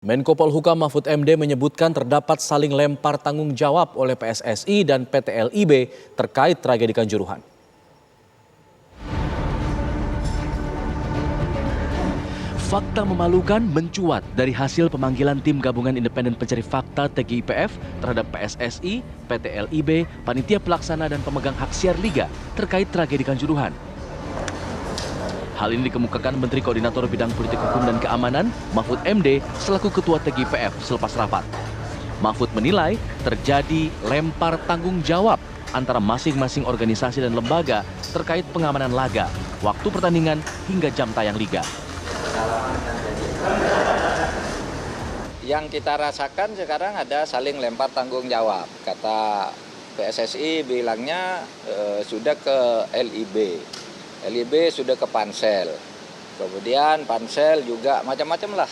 Menko Polhukam Mahfud MD menyebutkan terdapat saling lempar tanggung jawab oleh PSSI dan PT LIB terkait tragedi Kanjuruhan. Fakta memalukan mencuat dari hasil pemanggilan tim gabungan independen pencari fakta TGIPF terhadap PSSI, PT LIB, panitia pelaksana dan pemegang hak siar liga terkait tragedi Kanjuruhan. Hal ini dikemukakan Menteri Koordinator Bidang Politik Hukum dan Keamanan, Mahfud MD, selaku Ketua TGIPF selepas rapat. Mahfud menilai terjadi lempar tanggung jawab antara masing-masing organisasi dan lembaga terkait pengamanan laga, waktu pertandingan hingga jam tayang liga. Yang kita rasakan sekarang ada saling lempar tanggung jawab. Kata PSSI bilangnya sudah ke LIB. LIB sudah ke Pansel, kemudian Pansel juga macam-macam lah,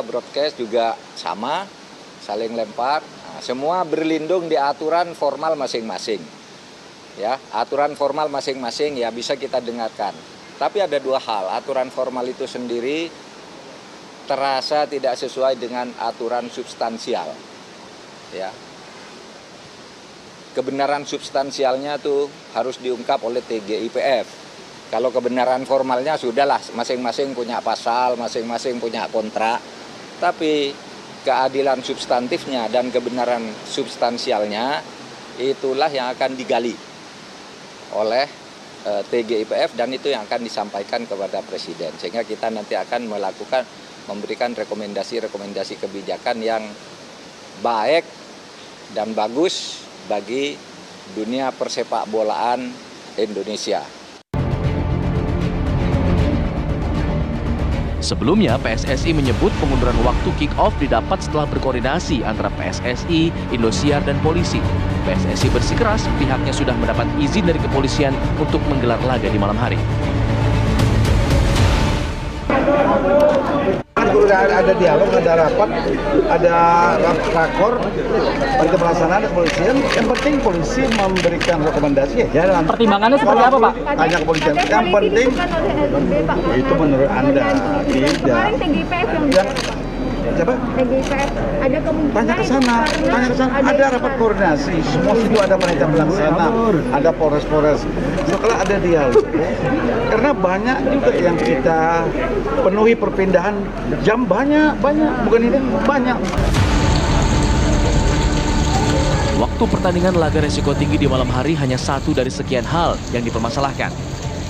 broadcast juga sama, saling lempar. Nah, semua berlindung di aturan formal masing-masing. Ya, aturan formal masing-masing ya bisa kita dengarkan. Tapi ada dua hal, aturan formal itu sendiri terasa tidak sesuai dengan aturan substansial. Ya. Kebenaran substansialnya tuh harus diungkap oleh TGIPF. Kalau kebenaran formalnya sudahlah, masing-masing punya pasal, masing-masing punya kontrak. Tapi keadilan substantifnya dan kebenaran substansialnya itulah yang akan digali oleh TGIPF dan itu yang akan disampaikan kepada Presiden. Sehingga kita nanti akan memberikan rekomendasi-rekomendasi kebijakan yang baik dan bagus bagi dunia persepak bolaan Indonesia. Sebelumnya, PSSI menyebut pengunduran waktu kick-off didapat setelah berkoordinasi antara PSSI, Indosiar, dan polisi. PSSI bersikeras pihaknya sudah mendapat izin dari kepolisian untuk menggelar laga di malam hari. Ada dialog, ada rapat, ada rakor, panitia pelaksana, ada kepolisian. Yang penting polisi memberikan rekomendasi ya jalan. Pertimbangannya seperti apa, Pak? Tanya kepolisian. Yang penting itu menurut Anda tidak. Yang siapa? TGIPF ada kemungkinan. Tanya ke sana. Ada rapat koordinasi. Semua itu ada panitia pelaksana, ada Polres. Setelah ada dialog. Karena banyak juga yang kita penuhi perpindahan jam banyak, bukan ini banyak. Waktu pertandingan laga resiko tinggi di malam hari hanya satu dari sekian hal yang dipermasalahkan.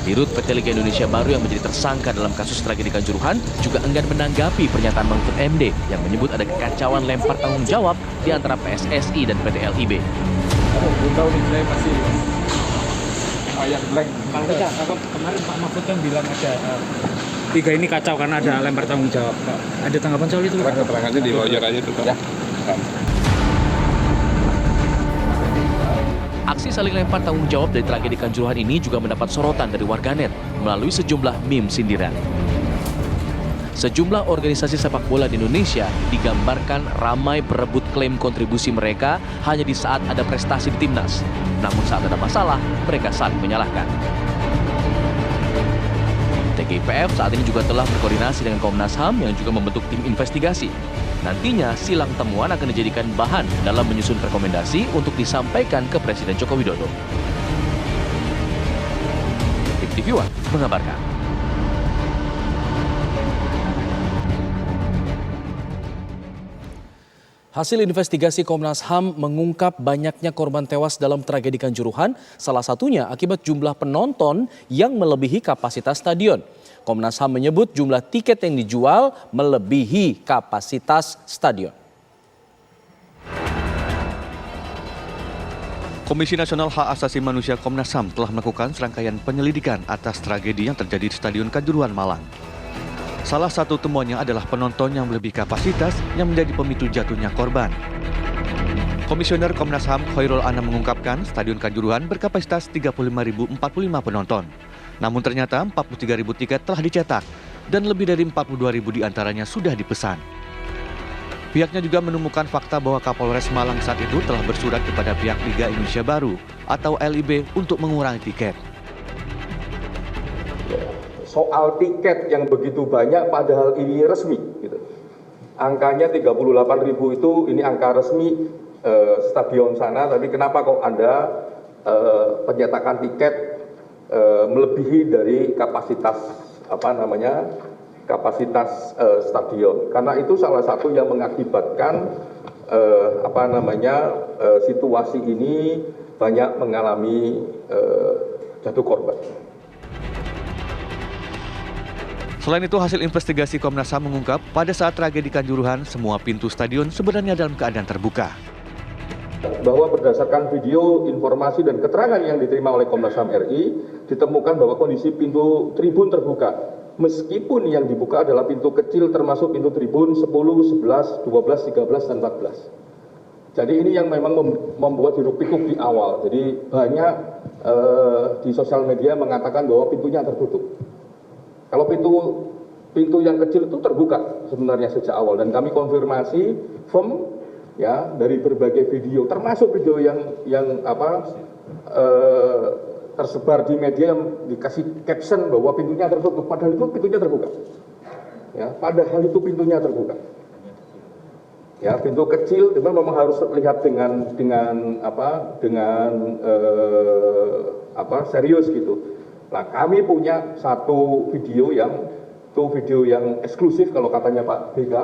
Dirut PT Liga Indonesia Baru yang menjadi tersangka dalam kasus tragedi Kanjuruhan juga enggan menanggapi pernyataan Mahfud MD yang menyebut ada kekacauan lempar tanggung jawab di antara PSSI dan PT LIB. Saya masih ayat blank. Kemarin Pak Mahfud kan bilang ada tiga ini kacau karena ada lempar tanggung jawab. Ada tanggapan soal itu? Keterangannya di lawyer aja tuh. Ya. Aksi saling lempar tanggung jawab dari tragedi Kanjuruhan ini juga mendapat sorotan dari warganet melalui sejumlah meme sindiran. Sejumlah organisasi sepak bola di Indonesia digambarkan ramai berebut klaim kontribusi mereka hanya di saat ada prestasi di timnas. Namun saat ada masalah, mereka saling menyalahkan. TGIPF saat ini juga telah berkoordinasi dengan Komnas HAM yang juga membentuk tim investigasi. Nantinya silang temuan akan dijadikan bahan dalam menyusun rekomendasi untuk disampaikan ke Presiden Joko Widodo. Tim TV One mengabarkan. Hasil investigasi Komnas HAM mengungkap banyaknya korban tewas dalam tragedi Kanjuruhan, salah satunya akibat jumlah penonton yang melebihi kapasitas stadion. Komnas HAM menyebut jumlah tiket yang dijual melebihi kapasitas stadion. Komisi Nasional Hak Asasi Manusia Komnas HAM telah melakukan serangkaian penyelidikan atas tragedi yang terjadi di Stadion Kanjuruhan Malang. Salah satu temuannya adalah penonton yang melebihi kapasitas yang menjadi pemicu jatuhnya korban. Komisioner Komnas HAM Khairul Anam mengungkapkan Stadion Kanjuruhan berkapasitas 35.045 penonton. Namun ternyata 43.000 tiket telah dicetak dan lebih dari 42.000 diantaranya sudah dipesan. Pihaknya juga menemukan fakta bahwa Kapolres Malang saat itu telah bersurat kepada pihak Liga Indonesia Baru atau LIB untuk mengurangi tiket. Soal tiket yang begitu banyak padahal ini resmi, gitu. angkanya 38.000 itu ini angka resmi stadion sana, tapi kenapa kok ada penyetakan tiket melebihi dari kapasitas stadion? Karena itu salah satu yang mengakibatkan situasi ini banyak mengalami jatuh korban. Selain itu, hasil investigasi Komnas HAM mengungkap pada saat tragedi Kanjuruhan, semua pintu stadion sebenarnya dalam keadaan terbuka. Bahwa berdasarkan video, informasi, dan keterangan yang diterima oleh Komnas HAM RI, ditemukan bahwa kondisi pintu tribun terbuka. Meskipun yang dibuka adalah pintu kecil termasuk pintu tribun 10, 11, 12, 13, dan 14. Jadi ini yang memang membuat hiruk-pikuk di awal. Jadi banyak di sosial media mengatakan bahwa pintunya tertutup. Kalau pintu yang kecil itu terbuka sebenarnya sejak awal, dan kami konfirmasi firm ya dari berbagai video, termasuk video yang tersebar di media yang dikasih caption bahwa pintunya tertutup, padahal itu pintunya terbuka. Ya, padahal itu pintunya terbuka. Ya, pintu kecil memang harus lihat dengan serius gitu. Nah, kami punya satu video yang eksklusif kalau katanya Pak BK.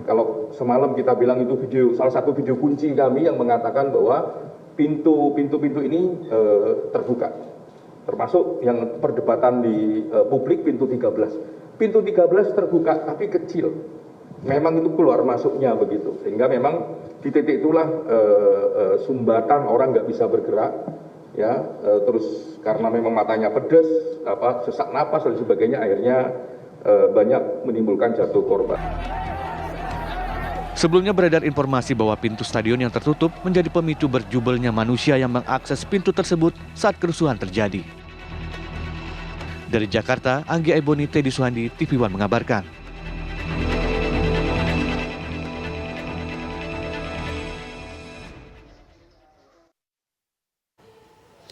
Kalau semalam kita bilang itu salah satu video kunci kami yang mengatakan bahwa pintu-pintu ini terbuka. Termasuk yang perdebatan di publik pintu 13. Pintu 13 terbuka tapi kecil. Memang itu keluar masuknya begitu. Sehingga memang di titik itulah sumbatan orang nggak bisa bergerak. Ya, terus karena memang matanya pedas, sesak napas dan sebagainya, akhirnya banyak menimbulkan jatuh korban. Sebelumnya beredar informasi bahwa pintu stadion yang tertutup menjadi pemicu berjubelnya manusia yang mengakses pintu tersebut saat kerusuhan terjadi. Dari Jakarta, Anggi Eboni, Teddy Suhandi, TV One mengabarkan.